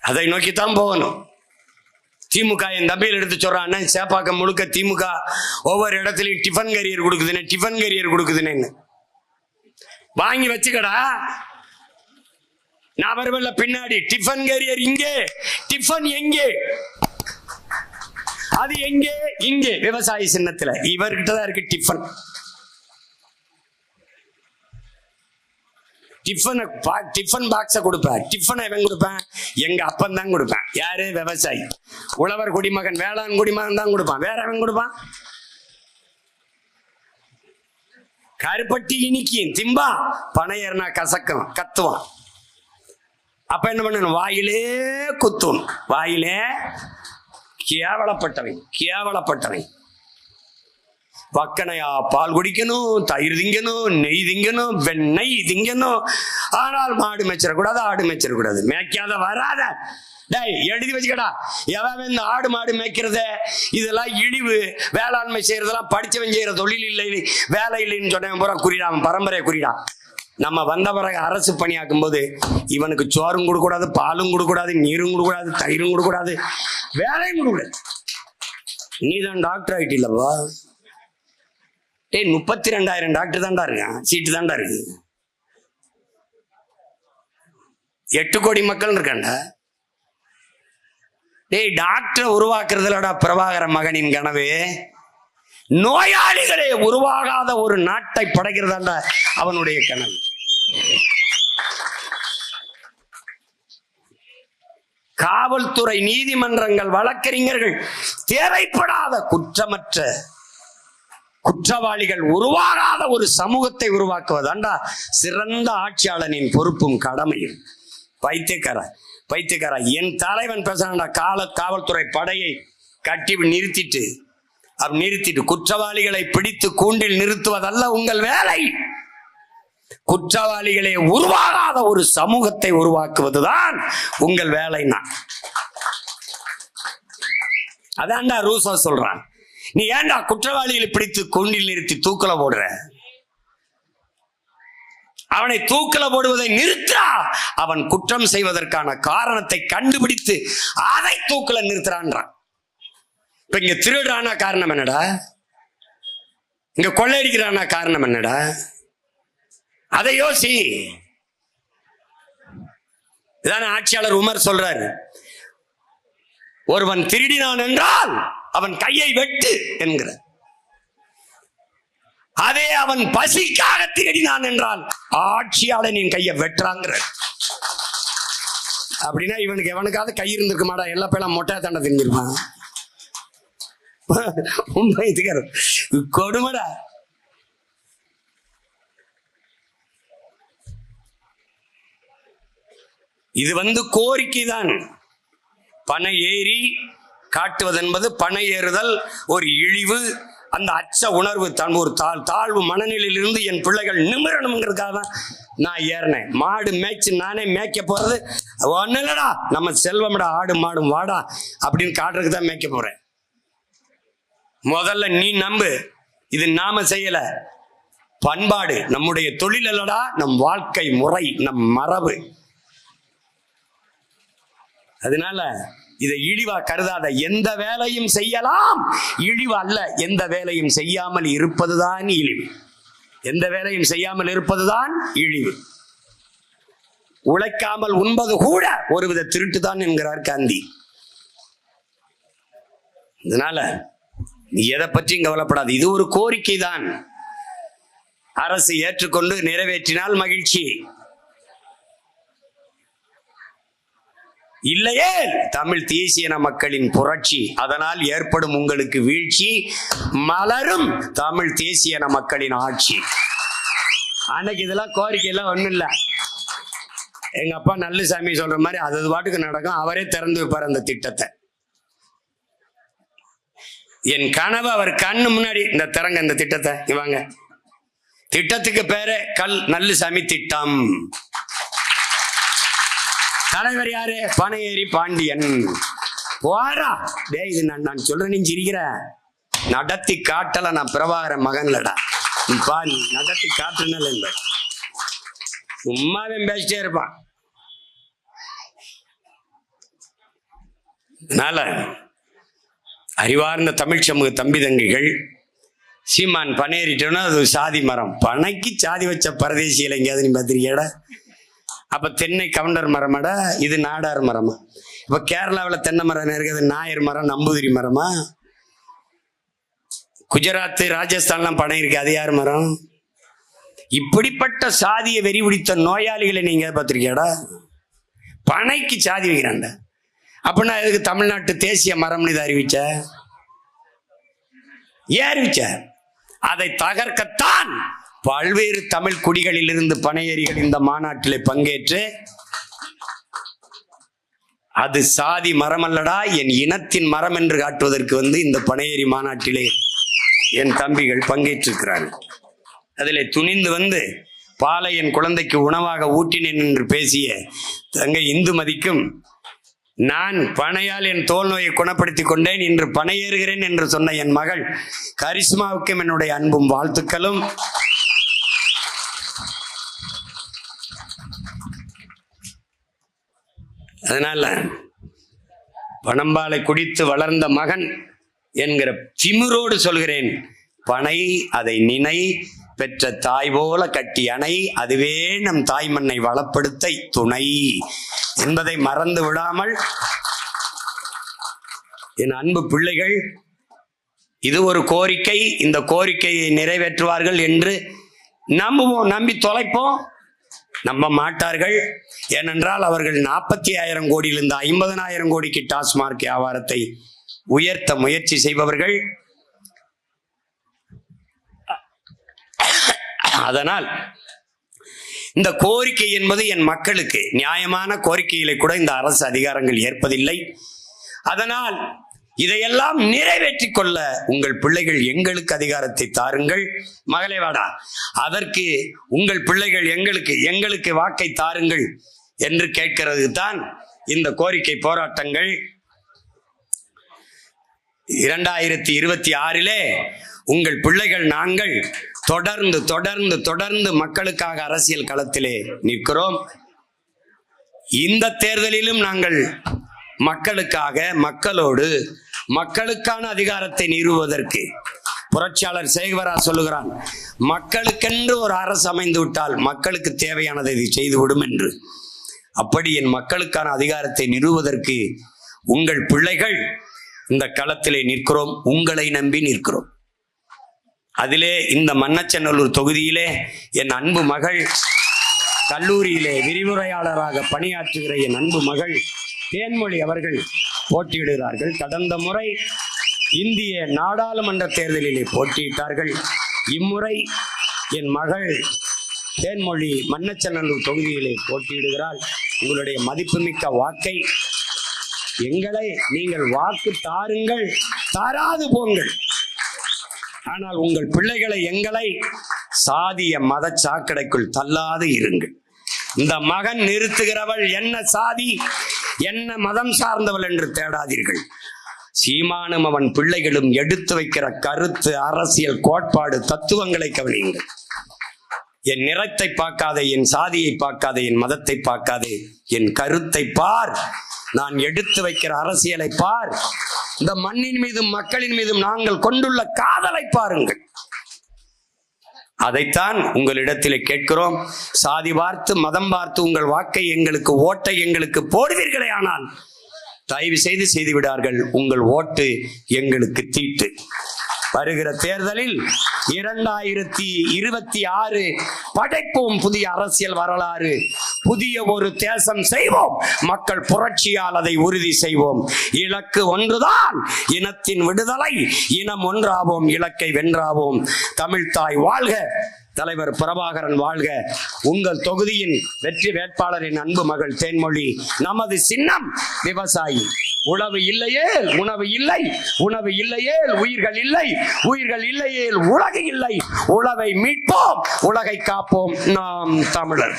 அதை நோக்கித்தான் போகணும். திமுக என் தம்பியில் எடுத்து சொல்றான், சேப்பாக்கம் முழுக்க திமுக ஒவ்வொரு இடத்துலயும் டிஃபன் கேரியர் கொடுக்குதுன்னு, டிஃபன் கேரியர் கொடுக்குதுன்னு வாங்கி வச்சுக்கடா. நான் வருவல்ல பின்னாடி. டிஃபன் கேரியர் இங்கே, டிஃபன் எங்கே? அது எங்கே? இங்கே விவசாய சின்னத்துல இவர்கிட்ட தான் இருக்கு டிஃபன். டிஃபன் பாக்ஸ கொடுப்பேன். டிஃபன் எவன் கொடுப்பேன்? எங்க அப்பன் தான் கொடுப்பேன். யாரு? விவசாயி, உழவர் குடிமகன், வேளாண் குடிமகன் தான் கொடுப்பான். வேற அவன் கொடுப்பான்? கருப்பட்டி இனிக்கும் திம்பா, பனையர்னா கசக்கம், கத்துவான். அப்ப என்ன பண்ணணும்? வாயிலே குத்தும். வாயிலே கேவலப்பட்டவை, கேவலப்பட்டவை. வக்கனையா பால் குடிக்கணும், தயிர் திங்கணும், நெய் திங்கணும், வெண்ணெய் திங்கணும். ஆனால் மாடு மேய்ச்சிடக்கூடாது, ஆடு மேய்ச்சிடக்கூடாது. மேய்க்காத வராத. டேய் எழுதி வச்சுக்கடா. எவன் இந்த ஆடு மாடு மேய்க்கிறத இதெல்லாம் இழிவு, வேளாண்மை செய்யறதெல்லாம் படிச்சவன் செய்யற தொழில் இல்லை, வேலை இல்லைன்னு சொன்ன பூரா குறிடாம பரம்பரையை குறிடா. நம்ம வந்த பிறகு அரசு பணியாக்கும் போது இவனுக்கு சோறும் கொடுக்கூடாது, பாலும் கொடுக்கூடாது, நீரும் கொடுக்கூடாது, தயிரும் கொடுக்கூடாது, வேலையும் கொடுக்கூடாது. நீதான் டாக்டர் ஆயிட்டு இல்லப்பா. 32,000 டாக்டர் தான்டா இருக்கான், சீட்டு தான்டா இருக்கு. 8 கோடி மக்கள் இருக்காண்டா. டாக்டர் உருவாக்குறதுலடா பிரபாகர மகனின் கனவு. நோயாளிகளே உருவாகாத ஒரு நாட்டை படைக்கிறதாண்டா அவனுடைய கனவு. காவல்துறை, நீதிமன்றங்கள், வழக்கறிஞர்கள், தேவைப்படாத குற்றமற்ற குற்றவாளிகள் உருவாகாத ஒரு சமூகத்தை உருவாக்குவதாண்டா சிறந்த ஆட்சியாளனின் பொறுப்பும் கடமையும். பைத்தியக்கார என் தலைவன் பேசுறான்டா. காவல்துறை படையை கட்டி நிறுத்திட்டு குற்றவாளிகளை பிடித்து கூண்டில் நிறுத்துவதல்ல உங்கள் வேலை. குற்றவாளிகளே உருவாகாத ஒரு சமூகத்தை உருவாக்குவதுதான் உங்கள் வேலைன்னா. அதான்டா ரூசோ சொல்றான். நீ ஏன்டா குற்றவாளிகளை பிடித்து கூண்டில் நிறுத்தி தூக்கல போடுற? அவனை தூக்கல போடுவதை நிறுத்தா. அவன் குற்றம் செய்வதற்கான காரணத்தை கண்டுபிடித்து அதை தூக்கல நிறுத்துறான்றான். இப்ப இங்க திருடுறானா காரணம் என்னடா? இங்க கொள்ளையடிக்கிறானா காரணம் என்னடா? அதை யோசி. இதான ஆட்சியாளர் உமர் சொல்றாரு, ஒருவன் திருடினான் என்றால் அவன் கையை வெட்டு என்கிற. அதே அவன் பசிக்காக திருடினான் என்றால் ஆட்சியாளனின் கையை வெட்டுறாங்கிற. அப்படின்னா இவனுக்கு எவனுக்காவது கை இருந்திருக்க மாட்டா, எல்லா பேரும் மொட்டை தண்டை தெரிஞ்சிருப்பான். கொடுமடா. இது கோரிக்கை தான். பனை ஏறி காட்டுவது என்பது, பனை ஏறுதல் ஒரு இழிவு. அந்த அச்ச உணர்வு, ஒரு தாழ்வு மனநிலையில் இருந்து என் பிள்ளைகள் நிமிரணுங்கிறதுக்காக தான் நான் ஏறினேன். மாடு மேய்ச்சி நானே மேய்க்க போறது ஒன்னும் இல்லடா, நம்ம செல்வம்டா, ஆடு மாடும் வாடா அப்படின்னு காட்டுறதுக்கு தான் மேய்க்க போறேன். முதல்ல நீ நம்பு, இது நாம செய்யல, பண்பாடு, நம்முடைய தொழில் அல்லடா, நம் வாழ்க்கை முறை, நம் மரபு. அதனால இதை இழிவா கருதாத. எந்த வேலையும் செய்யலாம், இழிவு அல்ல. எந்த வேலையும் செய்யாமல் இருப்பதுதான் இழிவு. எந்த வேலையும் செய்யாமல் இருப்பதுதான் இழிவு. உழைக்காமல் உண்பது கூட ஒருவித திருட்டுதான் என்கிறார் காந்தி. அதனால நீ எதை பற்றியும் கவலைப்படாது. இது ஒரு கோரிக்கை தான். அரசு ஏற்றுக்கொண்டு நிறைவேற்றினால் மகிழ்ச்சி. இல்லையே தமிழ் தேசிய மக்களின் புரட்சி, அதனால் ஏற்படும் உங்களுக்கு வீழ்ச்சி, மலரும் தமிழ் தேசிய மக்களின் ஆட்சி. அன்னைக்கு இதெல்லாம் கோரிக்கை எல்லாம் ஒண்ணும் இல்ல. எங்க அப்பா நல்லசாமி சொல்ற மாதிரி அது பாட்டுக்கு நடக்கும். அவரே திறந்து வைப்பார் அந்த திட்டத்தை. என் கனவு அவர் கண்ணு முன்னாடி இந்த திறங்க இந்த திட்டத்தை. இவாங்க திட்டத்துக்கு பேரு நல்லசாமி திட்டம். தலைவர் யாரு? பனையேறி பாண்டியன். போடா டே, இது நான் சொல்றேன், நீ சிரிக்கிற. நடத்தி காட்டல, நான் பிரபாகர மகன்லடா. நீ நடத்தி காட்டுன சும்மாவே பேசிட்டே இருப்பான். அதனால அறிவார்ந்த தமிழ் சமூக தம்பி தங்கைகள், சீமான் பனையேறிட்டோன்னா அது சாதி மரம். பனைக்கு சாதி வச்ச பரதேசியில் எங்கேயாவது நீ பார்த்திருக்கியாடா? அப்போ தென்னை கவுண்டர் மரமாடா, இது நாடார் மரமா? இப்போ கேரளாவில் தென்னை மரம் இருக்குது, நாயர் மரம், நம்பூதிரி மரமா? குஜராத் ராஜஸ்தான்லாம் பனை இருக்கு, அது யார் மரம்? இப்படிப்பட்ட சாதிய வெறி பிடித்த நோயாளிகளை நீங்க பார்த்திருக்கியாடா? பனைக்கு சாதி வைக்கிறாண்ட. அப்படின்னா எதுக்கு தமிழ்நாட்டு தேசிய மரம்னு இதை அறிவிச்ச? ஏன் அறிவிச்ச? அதை தகர்க்கத்தான் பல்வேறு தமிழ் குடிகளில் இருந்து பனையேறிகள் இந்த மாநாட்டிலே பங்கேற்று, அது சாதி மரம் அல்லடா, என் இனத்தின் மரம் என்று காட்டுவதற்கு இந்த பனையேறி மாநாட்டிலே என் தம்பிகள் பங்கேற்றிருக்கிறார்கள். அதில் துணிந்து பாலை என் குழந்தைக்கு உணவாக ஊட்டினேன் என்று பேசிய தங்கை இந்துமதிக்கும், நான் பனையால் என் தோல் நோயை குணப்படுத்திக் கொண்டேன், இன்று பனையேறுகிறேன் என்று சொன்ன என் மகள் கரிஷ்மாவுக்கும் என்னுடைய அன்பும் வாழ்த்துக்களும். அதனால பனம்பாலை குடித்து வளர்ந்த மகன் என்கிற திமிரோடு சொல்கிறேன், பனை அதை நினை, பெற்ற தாய் போல கட்டி அணை, அதுவே நம் தாய் மண்ணை வளப்படுத்த துணை என்பதை மறந்து விடாமல் என் அன்பு பிள்ளைகள், இது ஒரு கோரிக்கை, இந்த கோரிக்கையை நிறைவேற்றுவார்கள் என்று நம்புவோம். நம்பி தொலைப்போம்? நம்ப மாட்டார்கள். ஏனென்றால் அவர்கள் 40,000 கோடியிலிருந்து 50,000 கோடிக்கு டாஸ்மார்க் வியாபாரத்தை உயர்த்த முயற்சி செய்பவர்கள். அதனால் இந்த கோரிக்கை என்பது என் மக்களுக்கு நியாயமான கோரிக்கைகளை கூட இந்த அரசு அதிகாரங்கள் ஏற்பதில்லை. அதனால் இதையெல்லாம் நிறைவேற்றிக் கொள்ள உங்கள் பிள்ளைகள் எங்களுக்கு அதிகாரத்தை தாருங்கள். மகளே வாடா, அதற்கு உங்கள் பிள்ளைகள் எங்களுக்கு வாக்கை தாருங்கள் என்று கேட்கிறது தான் இந்த கோரிக்கை போராட்டங்கள். 2026 உங்கள் பிள்ளைகள் நாங்கள் தொடர்ந்து தொடர்ந்து தொடர்ந்து மக்களுக்காக அரசியல் களத்திலே நிற்கிறோம். இந்த தேர்தலிலும் நாங்கள் மக்களுக்காக, மக்களோடு, மக்களுக்கான அதிகாரத்தை நிறுவுவதற்கு புரட்சியாளர் சேகவரா சொல்லுகிறான், மக்களுக்கென்று ஒரு அரசு அமைந்து விட்டால் மக்களுக்கு தேவையானதை இது செய்துவிடும் என்று. அப்படி என் மக்களுக்கான அதிகாரத்தை நிறுவுவதற்கு உங்கள் பிள்ளைகள் இந்த களத்திலே நிற்கிறோம், உங்களை நம்பி நிற்கிறோம். அதிலே இந்த மண்ணச்சநல்லூர் தொகுதியிலே என் அன்பு மகள், கல்லூரியிலே விரிவுரையாளராக பணியாற்றுகிற என் அன்பு மகள் தேன்மொழி அவர்கள் போட்டியிடுகிறார்கள். கடந்த முறை இந்திய நாடாளுமன்ற தேர்தலிலே போட்டியிட்டார்கள். இம்முறை என் மகள் தேன்மொழி மண்ணச்சநல்லூர் தொகுதியிலே போட்டியிடுகிறாள். உங்களுடைய மதிப்புமிக்க வாக்கை எங்களை நீங்கள் வாக்கு தாருங்கள், தாராது போங்கள். ஆனால் உங்கள் பிள்ளைகளை எங்களை சாதிய மத சாக்கடைக்குள் தள்ளாது இருங்கள். இந்த மகன் நிறுத்துகிறவள் என்ன சாதி, என்ன மதம் சார்ந்தவள் என்று தேடாதீர்கள். சீமானும் அவன் பிள்ளைகளும் எடுத்து வைக்கிற கருத்து, அரசியல் கோட்பாடு, தத்துவங்களை கவனியுங்கள். என் நிறத்தை பார்க்காதே, என் சாதியை பார்க்காதே, என் மதத்தை பார்க்காதே, என் கருத்தை பார். நான் எடுத்து வைக்கிற அரசியலை பார். இந்த மண்ணின் மீதும் மக்களின் மீதும் நாங்கள் கொண்டுள்ள காதலை பாருங்கள். அதைத்தான் உங்களிடத்திலே கேட்கிறோம். சாதி பார்த்து, மதம் பார்த்து உங்கள் வாக்கை எங்களுக்கு, ஓட்டை எங்களுக்கு போடுவீர்களே, ஆனால் தயவு செய்து விடார்கள். உங்கள் ஓட்டு எங்களுக்கு தீட்டு. வருகிற தேர்தலில் 2026 படைப்போம் புதிய அரசியல் வரலாறு, புதிய ஒரு தேசம் செய்வோம். மக்கள் புரட்சியால் அதை உறுதி செய்வோம். இலக்கு ஒன்றுதான், இனத்தின் விடுதலை. இனம் ஒன்றாவோம், இலக்கை வென்றாவோம். தமிழ்தாய் வாழ்க, தலைவர் பிரபாகரன் வாழ்க. உங்கள் தொகுதியின் வெற்றி வேட்பாளரின் அன்பு மகள் தேன்மொழி. நமது சின்னம் விவசாயி. உழவு இல்லையேல் உணவு இல்லை, உணவு இல்லையேல் உயிர்கள் இல்லை, உயிர்கள் இல்லையேல் உலகு இல்லை. உழவை மீட்போம், உலகை காப்போம், நாம் தமிழர்.